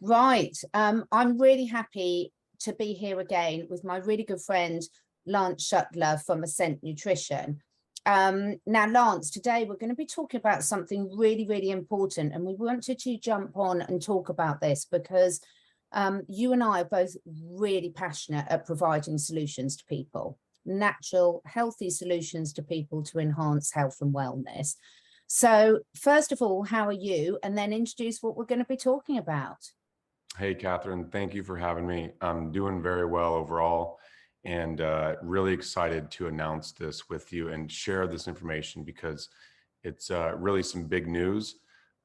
Right. I'm really happy to be here again with my really good friend, Lance Shuttler from Ascent Nutrition. Now, Lance, today we're going to be talking about something really, really important. And we wanted to jump on and talk about this because you and I are both really passionate at providing solutions to people, natural, healthy solutions to people to enhance health and wellness. So, first of all, how are you? And then introduce what we're going to be talking about. Hey, Catherine, thank you for having me. I'm doing very well overall and really excited to announce this with you and share this information because it's really some big news,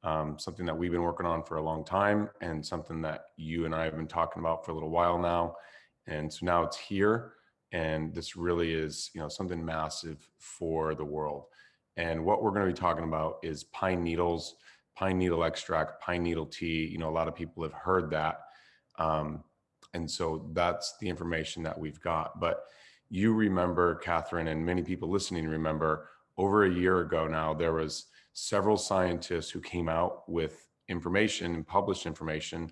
something that we've been working on for a long time and something that you and I have been talking about for a little while now. And so now it's here, and this really is, something massive for the world. And what we're going to be talking about is pine needles, pine needle extract, pine needle tea. A lot of people have heard that. And so that's the information that we've got. But you remember, Catherine, and many people listening remember, over a year ago now, there was several scientists who came out with information and published information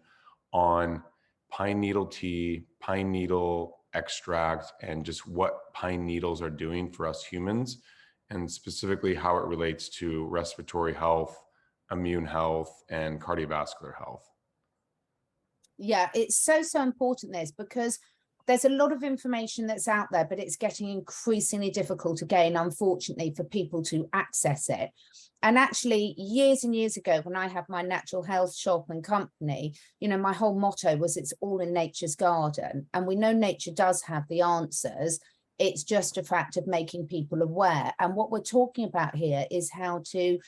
on pine needle tea, pine needle extract, and just what pine needles are doing for us humans, and specifically how it relates to respiratory health, immune health, and cardiovascular health. Yeah, it's so important, this, because there's a lot of information that's out there, but it's getting increasingly difficult again, unfortunately, for people to access it. And actually, years and years ago, when I had my natural health shop and company, my whole motto was it's all in nature's garden. And we know nature does have the answers. It's just a fact of making people aware. And what we're talking about here is how to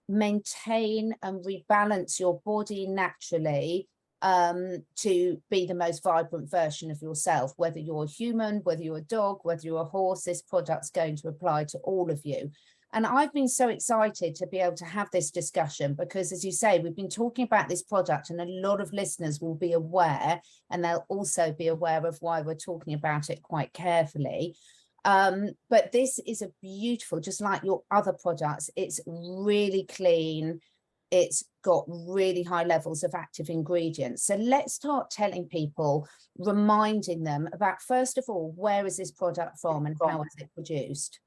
maintain and rebalance your body naturally, to be the most vibrant version of yourself, whether you're a human, whether you're a dog, whether you're a horse. This product's going to apply to all of you. And I've been so excited to be able to have this discussion because, as you say, we've been talking about this product and a lot of listeners will be aware, and they'll also be aware of why we're talking about it quite carefully. But this is a beautiful, just like your other products, it's really clean. It's got really high levels of active ingredients. So let's start telling people, reminding them about, first of all, where is this product from and how is it produced?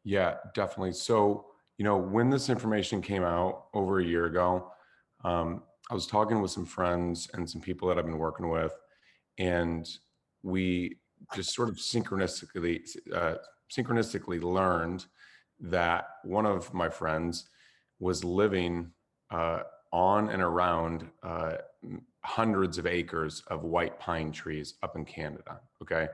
Yeah, definitely. So, when this information came out over a year ago, I was talking with some friends and some people that I've been working with, and we just sort of synchronistically learned that one of my friends was living on and around hundreds of acres of white pine trees up in Canada. Okay.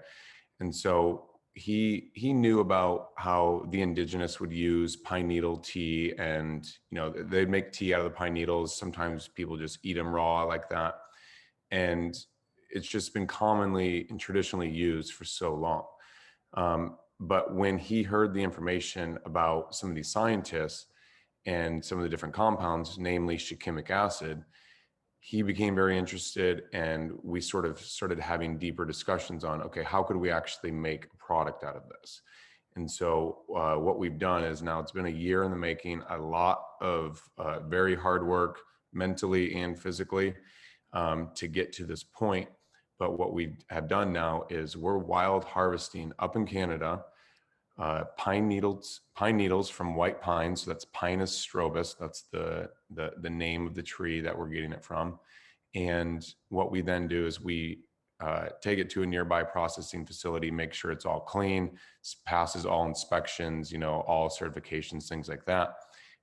And so he knew about how the indigenous would use pine needle tea, and they'd make tea out of the pine needles. Sometimes people just eat them raw like that. And it's just been commonly and traditionally used for so long. But when he heard the information about some of these scientists and some of the different compounds, namely shikimic acid, he became very interested, and we sort of started having deeper discussions on, okay, how could we actually make a product out of this? And so what we've done is, now it's been a year in the making, a lot of very hard work mentally and physically to get to this point. But what we have done now is we're wild harvesting up in Canada pine needles from white pine. So that's Pinus strobus. That's the name of the tree that we're getting it from. And what we then do is we take it to a nearby processing facility, make sure it's all clean, passes all inspections, all certifications, things like that.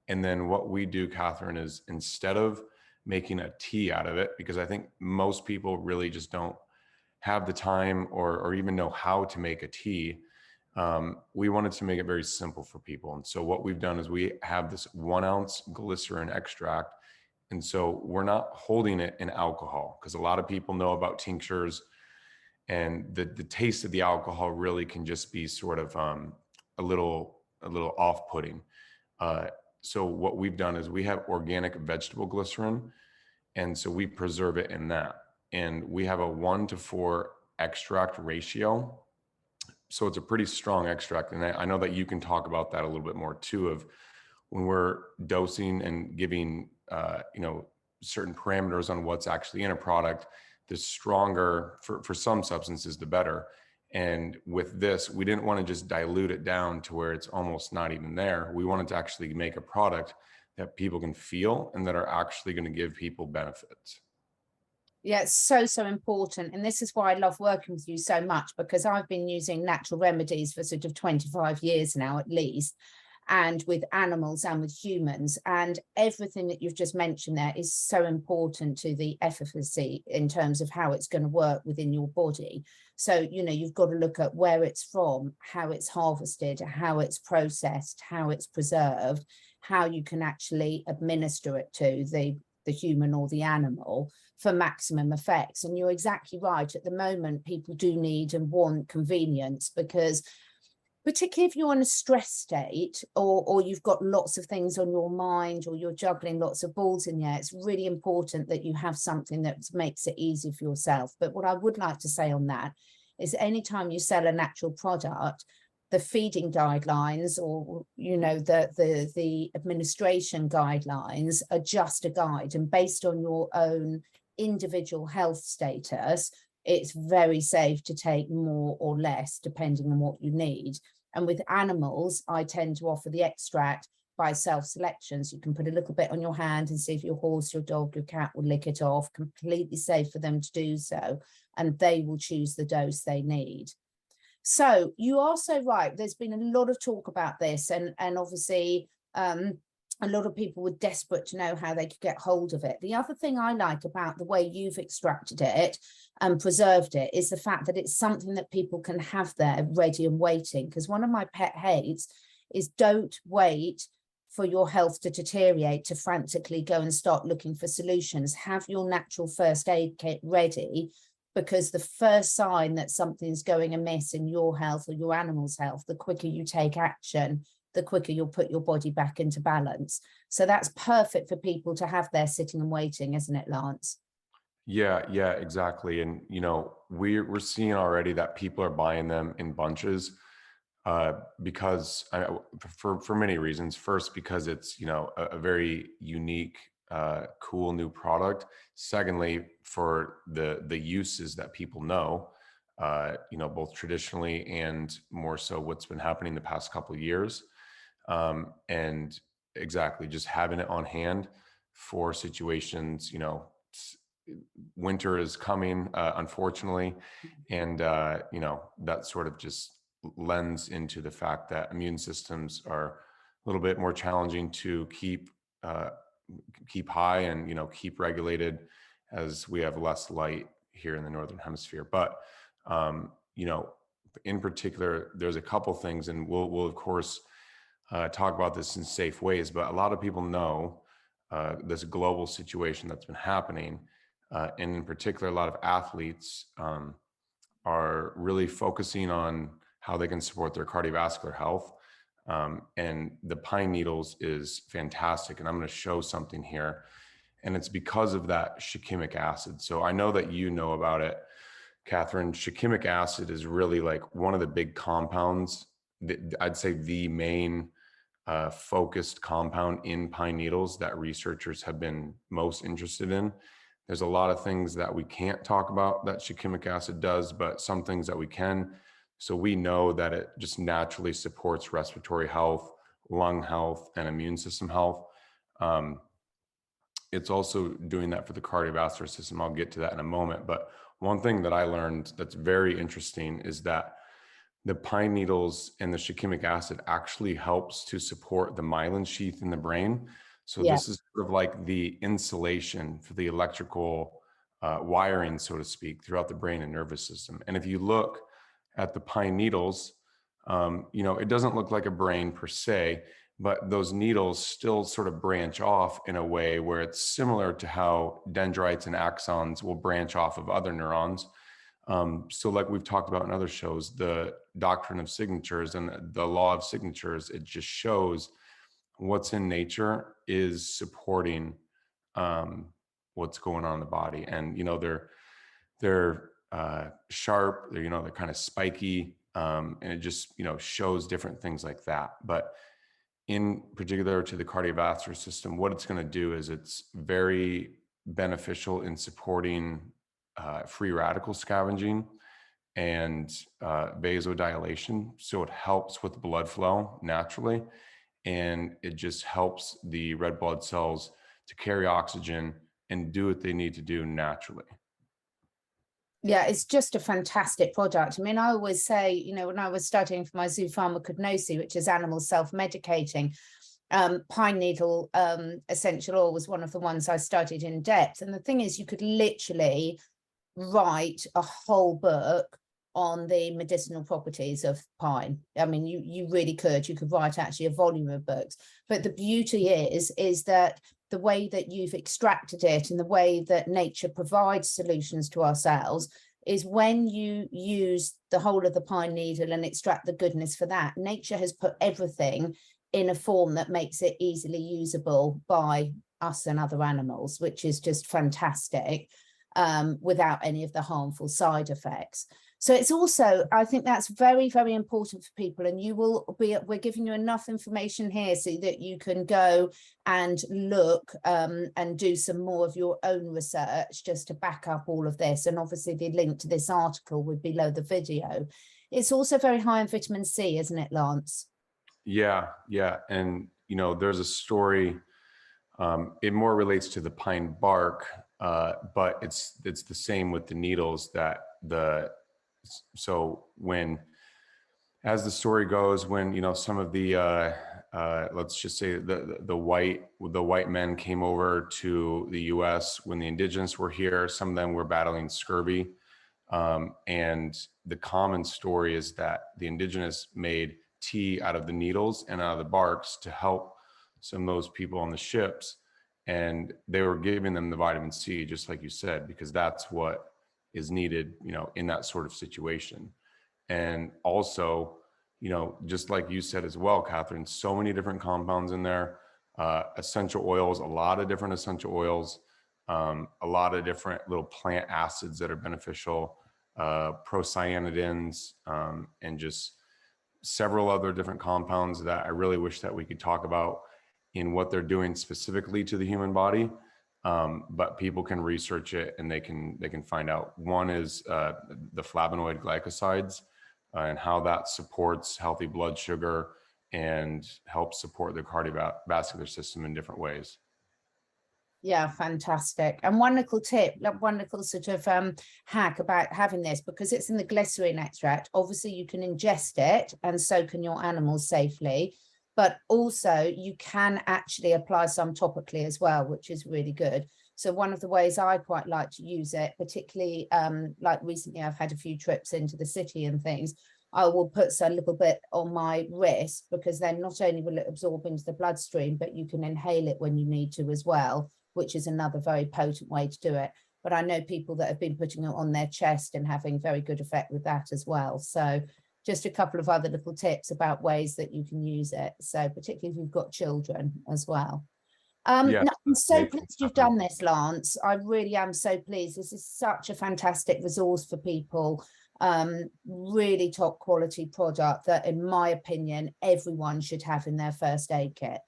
And then what we do, Catherine, is instead of making a tea out of it, because I think most people really just don't have the time or even know how to make a tea, we wanted to make it very simple for people. And so what we've done is we have this 1 ounce glycerin extract. And so we're not holding it in alcohol, because a lot of people know about tinctures, and the taste of the alcohol really can just be sort of a little off-putting. So what we've done is we have organic vegetable glycerin, and so we preserve it in that. And we have a 1-to-4 extract ratio. So it's a pretty strong extract. And I know that you can talk about that a little bit more too, of when we're dosing and giving, certain parameters on what's actually in a product, the stronger for some substances, the better. And with this, we didn't want to just dilute it down to where it's almost not even there. We wanted to actually make a product that people can feel and that are actually going to give people benefits. Yeah, it's so, so important. And this is why I love working with you so much, because I've been using natural remedies for sort of 25 years now, at least, and with animals and with humans. And everything that you've just mentioned there is so important to the efficacy in terms of how it's going to work within your body. So, you know, you've got to look at where it's from, how it's harvested, how it's processed, how it's preserved, how you can actually administer it to the human or the animal for maximum effects. And you're exactly right. At the moment, people do need and want convenience, because particularly if you're in a stress state, or you've got lots of things on your mind, or you're juggling lots of balls in the air, it's really important that you have something that makes it easy for yourself. But what I would like to say on that is, anytime you sell a natural product, the feeding guidelines, or you know, the administration guidelines are just a guide, and based on your own individual health status, it's very safe to take more or less depending on what you need. And with animals, I tend to offer the extract by self-selection. So you can put a little bit on your hand and see if your horse, your dog, your cat will lick it off. Completely safe for them to do so, and they will choose the dose they need. So you are so right. There's been a lot of talk about this, and obviously a lot of people were desperate to know how they could get hold of it. The other thing I like about the way you've extracted it and preserved it is the fact that it's something that people can have there ready and waiting. Because one of my pet hates is, don't wait for your health to deteriorate to frantically go and start looking for solutions. Have your natural first aid kit ready, because the first sign that something's going amiss in your health or your animal's health, the quicker you take action, the quicker you'll put your body back into balance. So that's perfect for people to have there sitting and waiting, isn't it, Lance? Yeah, yeah, exactly. And you know, we're seeing already that people are buying them in bunches, because for many reasons. First, because it's, you know, a very unique, cool new product. Secondly, for the uses that people know, you know, both traditionally and more so what's been happening the past couple of years. And exactly, just having it on hand for situations, you know, winter is coming, unfortunately. And, you know, that sort of just lends into the fact that immune systems are a little bit more challenging to keep high and, you know, keep regulated, as we have less light here in the Northern Hemisphere. But, you know, in particular, there's a couple things, and we'll of course, talk about this in safe ways, but a lot of people know this global situation that's been happening. And in particular, a lot of athletes are really focusing on how they can support their cardiovascular health. And the pine needles is fantastic. And I'm going to show something here. And it's because of that shikimic acid. So I know that you know about it, Catherine. Shikimic acid is really like one of the big compounds. I'd say the main focused compound in pine needles that researchers have been most interested in. There's a lot of things that we can't talk about that shikimic acid does, but some things that we can. So we know that it just naturally supports respiratory health, lung health, and immune system health. It's also doing that for the cardiovascular system. I'll get to that in a moment. But one thing that I learned that's very interesting is that the pine needles and the shikimic acid actually helps to support the myelin sheath in the brain. So Yeah. this is sort of like the insulation for the electrical wiring, so to speak, throughout the brain and nervous system. And if you look at the pine needles, you know, it doesn't look like a brain per se, but those needles still sort of branch off in a way where it's similar to how dendrites and axons will branch off of other neurons. So like we've talked about in other shows, the doctrine of signatures and the law of signatures, it just shows what's in nature is supporting what's going on in the body. And, you know, they're sharp, they're, you know, they're kind of spiky, and it just, you know, shows different things like that. But in particular to the cardiovascular system, what it's going to do is it's very beneficial in supporting free radical scavenging and vasodilation. So it helps with blood flow naturally, and it just helps the red blood cells to carry oxygen and do what they need to do naturally. Yeah, it's just a fantastic product. I mean, I always say, you know, when I was studying for my zoopharmacognosy, which is animal self-medicating, pine needle essential oil was one of the ones I studied in depth. And the thing is, you could literally write a whole book on the medicinal properties of pine. I mean, you really could. You could write actually a volume of books. But the beauty is that the way that you've extracted it and the way that nature provides solutions to ourselves is when you use the whole of the pine needle and extract the goodness for that, nature has put everything in a form that makes it easily usable by us and other animals, which is just fantastic, without any of the harmful side effects. So it's also, I think that's very, very important for people. And we're giving you enough information here so that you can go and look and do some more of your own research just to back up all of this. And obviously the link to this article would be below the video. It's also very high in vitamin C, isn't it, Lance? Yeah. And, you know, there's a story, it more relates to the pine bark, but it's the same with the needles so as the story goes, when, you know, some of the, let's just say the white men came over to the US when the indigenous were here, some of them were battling scurvy. And the common story is that the indigenous made tea out of the needles and out of the barks to help some of those people on the ships. And they were giving them the vitamin C, just like you said, because that's what is needed, you know, in that sort of situation. And also, you know, just like you said as well, Catherine, so many different compounds in there, essential oils, a lot of different essential oils, a lot of different little plant acids that are beneficial, procyanidins, and just several other different compounds that I really wish that we could talk about in what they're doing specifically to the human body. But people can research it and they can find out. One is the flavonoid glycosides and how that supports healthy blood sugar and helps support the cardiovascular system in different ways. Yeah, fantastic. And one little tip, one little sort of hack about having this, because it's in the glycerin extract. Obviously, you can ingest it and so can your animals safely. But also you can actually apply some topically as well, which is really good. So one of the ways I quite like to use it, particularly like recently I've had a few trips into the city and things, I will put a little bit on my wrist, because then not only will it absorb into the bloodstream, but you can inhale it when you need to as well, which is another very potent way to do it. But I know people that have been putting it on their chest and having very good effect with that as well. So just a couple of other little tips about ways that you can use it. So particularly if you've got children as well. Yeah, No, I'm so pleased you've done this, Lance. I really am so pleased. This is such a fantastic resource for people. Really top quality product that, in my opinion, everyone should have in their first aid kit.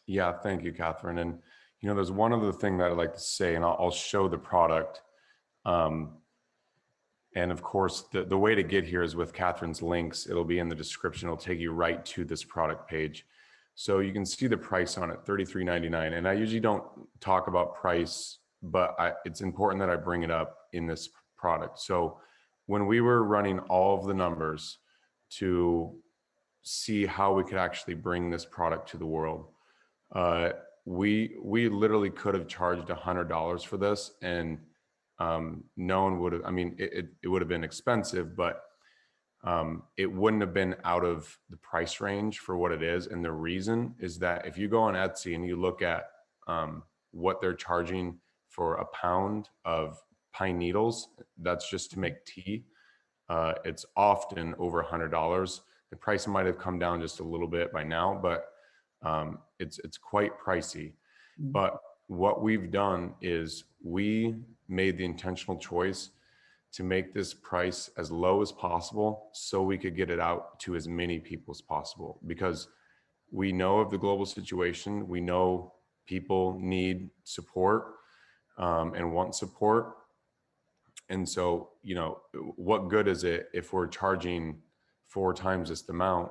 Yeah, thank you, Catherine. And, you know, there's one other thing that I'd like to say, and I'll show the product. And of course, the way to get here is with Catherine's links. It'll be in the description. It'll take you right to this product page. So you can see the price on it, $33.99. And I usually don't talk about price, but it's important that I bring it up in this product. So when we were running all of the numbers to see how we could actually bring this product to the world, we literally could have charged $100 for this, and no one would have. I mean, it would have been expensive, but it wouldn't have been out of the price range for what it is. And the reason is that if you go on Etsy and you look at what they're charging for a pound of pine needles, that's just to make tea, it's often over $100. The price might have come down just a little bit by now, but it's quite pricey. But what we've done is we made the intentional choice to make this price as low as possible so we could get it out to as many people as possible, because we know of the global situation. We know people need support. and want support. And so, you know, what good is it if we're charging 4 times this amount,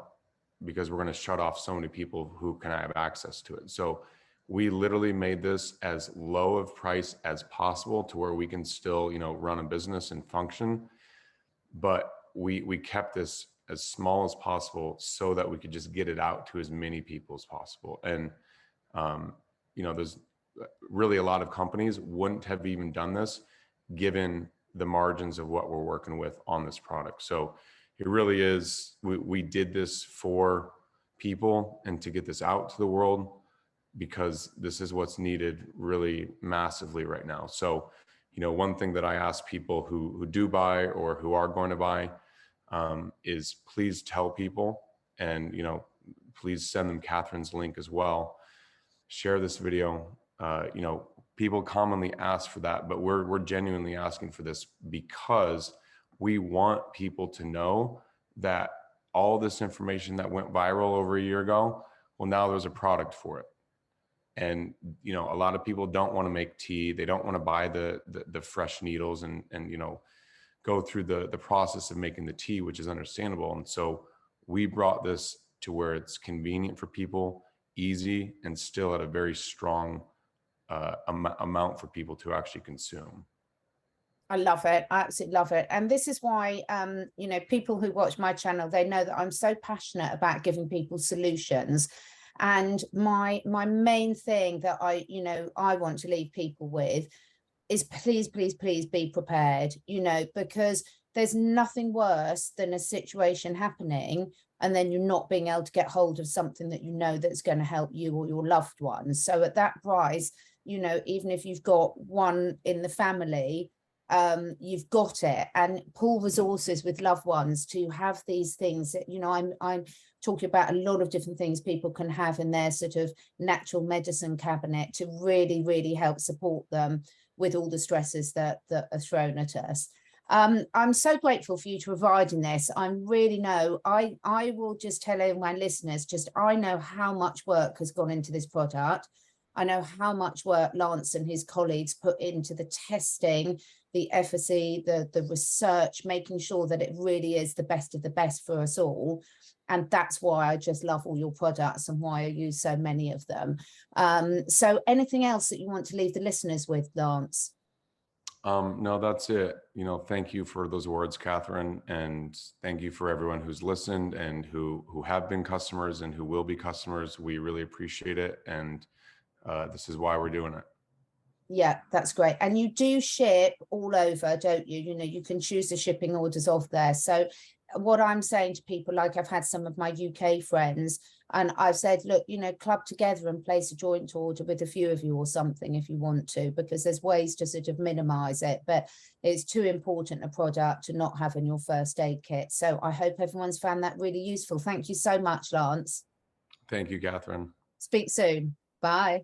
because we're going to shut off so many people who can have access to it? So we literally made this as low of price as possible to where we can still, you know, run a business and function. But we kept this as small as possible so that we could just get it out to as many people as possible. And, you know, there's really a lot of companies wouldn't have even done this given the margins of what we're working with on this product. So it really is, we did this for people and to get this out to the world, because this is what's needed really massively right now. So, you know, one thing that I ask people who do buy or who are going to buy is please tell people, and, you know, please send them Catherine's link as well. Share this video. You know, people commonly ask for that, but we're genuinely asking for this because we want people to know that all this information that went viral over a year ago, well, now there's a product for it. And, you know, a lot of people don't want to make tea. They don't want to buy the fresh needles and, you know, go through the process of making the tea, which is understandable. And so we brought this to where it's convenient for people, easy, and still at a very strong amount for people to actually consume. I love it. I absolutely love it. And this is why, you know, people who watch my channel, they know that I'm so passionate about giving people solutions. And my main thing that I want to leave people with is please, please, please be prepared, you know, because there's nothing worse than a situation happening and then you're not being able to get hold of something that you know that's going to help you or your loved ones. So at that price, you know, even if you've got one in the family, you've got it. And pool resources with loved ones to have these things that, you know, I'm talking about a lot of different things people can have in their sort of natural medicine cabinet to really, really help support them with all the stresses that are thrown at us. I'm so grateful for you to providing this. I really know, I will just tell my listeners, I know how much work has gone into this product. I know how much work Lance and his colleagues put into the testing, the efficacy, the research, making sure that it really is the best of the best for us all. And that's why I just love all your products and why I use so many of them. So anything else that you want to leave the listeners with, Lance? No, that's it. You know, thank you for those words, Catherine, and thank you for everyone who's listened and who have been customers and who will be customers. We really appreciate it. And this is why we're doing it. Yeah, that's great. And you do ship all over, don't you? You know, you can choose the shipping orders off there. So what I'm saying to people, like I've had some of my UK friends and I've said, look, you know, club together and place a joint order with a few of you or something if you want to, because there's ways to sort of minimize it, but it's too important a product to not have in your first aid kit. So I hope everyone's found that really useful. Thank you so much, Lance. Thank you, Catherine. Speak soon. Bye.